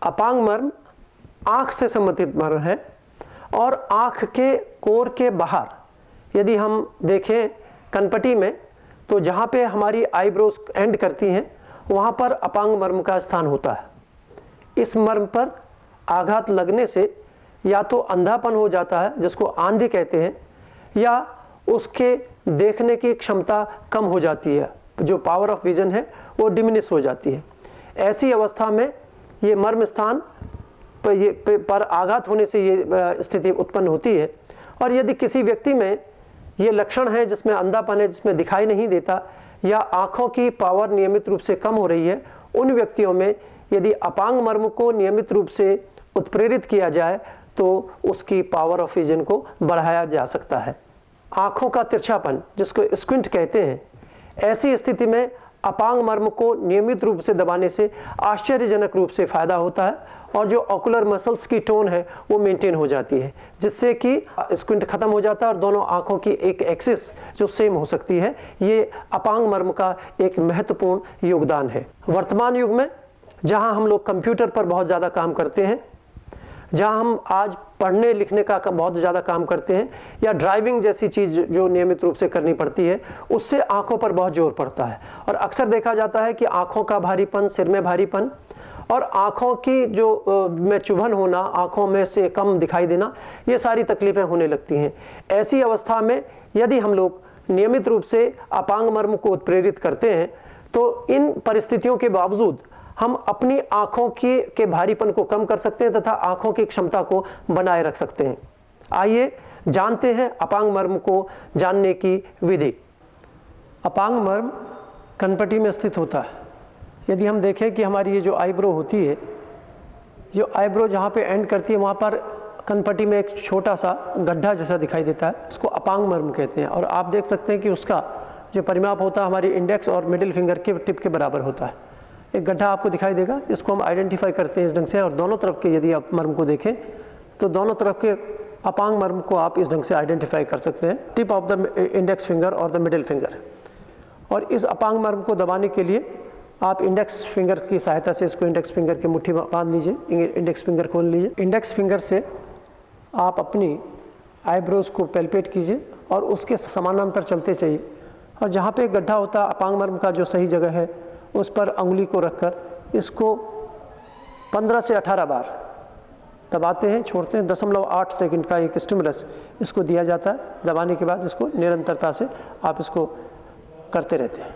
अपांग मर्म आँख से संबंधित मर्म है और आँख के कोर के बाहर यदि हम देखें कनपटी में, तो जहाँ पे हमारी आईब्रोज एंड करती हैं वहाँ पर अपांग मर्म का स्थान होता है। इस मर्म पर आघात लगने से या तो अंधापन हो जाता है, जिसको आंधी कहते हैं, या उसके देखने की क्षमता कम हो जाती है, जो पावर ऑफ विजन है वो डिमिनिश हो जाती है। ऐसी अवस्था में ये मर्म स्थान पर आघात होने से ये स्थिति उत्पन्न होती है। और यदि किसी व्यक्ति में ये लक्षण है जिसमें अंधापन है, जिसमें दिखाई नहीं देता, या आँखों की पावर नियमित रूप से कम हो रही है, उन व्यक्तियों में यदि अपांग मर्म को नियमित रूप से उत्प्रेरित किया जाए तो उसकी पावर ऑफ विजन को बढ़ाया जा सकता है। आँखों का तिरछापन, जिसको स्क्विंट कहते हैं, ऐसी स्थिति में अपांग मर्म को नियमित रूप से दबाने से आश्चर्यजनक रूप से फायदा होता है और जो ऑकुलर मसल्स की टोन है वो मेंटेन हो जाती है, जिससे कि स्क्विंट खत्म हो जाता है और दोनों आंखों की एक एक्सिस जो सेम हो सकती है। ये अपांग मर्म का एक महत्वपूर्ण योगदान है। वर्तमान युग में जहां हम लोग कंप्यूटर पर बहुत ज़्यादा काम करते हैं, जहां हम आज पढ़ने लिखने का बहुत ज़्यादा काम करते हैं, या ड्राइविंग जैसी चीज़ जो नियमित रूप से करनी पड़ती है, उससे आंखों पर बहुत जोर पड़ता है। और अक्सर देखा जाता है कि आंखों का भारीपन, सिर में भारीपन और आंखों की जो में चुभन होना, आंखों में से कम दिखाई देना, ये सारी तकलीफें होने लगती हैं। ऐसी अवस्था में यदि हम लोग नियमित रूप से अपांग मर्म को उत्प्रेरित करते हैं तो इन परिस्थितियों के बावजूद हम अपनी आंखों के भारीपन को कम कर सकते हैं तथा आंखों की क्षमता को बनाए रख सकते हैं। आइए जानते हैं अपांग मर्म को जानने की विधि। अपांग मर्म कनपटी में स्थित होता है। यदि हम देखें कि हमारी ये जो आईब्रो होती है, जो आईब्रो जहाँ पे एंड करती है वहाँ पर कनपटी में एक छोटा सा गड्ढा जैसा दिखाई देता है, इसको अपांग मर्म कहते हैं। और आप देख सकते हैं कि उसका जो परिमाप होता है हमारी इंडेक्स और मिडिल फिंगर के टिप के बराबर होता है। एक गड्ढा आपको दिखाई देगा, इसको हम आइडेंटिफाई करते हैं इस ढंग से। और दोनों तरफ के यदि आप मर्म को देखें तो दोनों तरफ के अपांग मर्म को आप इस ढंग से आइडेंटिफाई कर सकते हैं, tip of the index finger और द मिडिल फिंगर। और इस अपांग मर्म को दबाने के लिए आप इंडेक्स फिंगर की सहायता से इसको इंडेक्स फिंगर की मुट्ठी में बांध लीजिए, इंडेक्स फिंगर खोल लीजिए। इंडेक्स फिंगर से आप अपनी आईब्रोज को पैल्पेट कीजिए और उसके समानांतर चलते चाहिए। और जहाँ पे गड्ढा होता है अपांग मर्म का जो सही जगह है, उस पर अंगुली को रखकर इसको 15 से 18 बार दबाते हैं, छोड़ते हैं। 0.8 सेकंड का एक स्टिमुलस इसको दिया जाता है। दबाने के बाद इसको निरंतरता से आप इसको करते रहते हैं।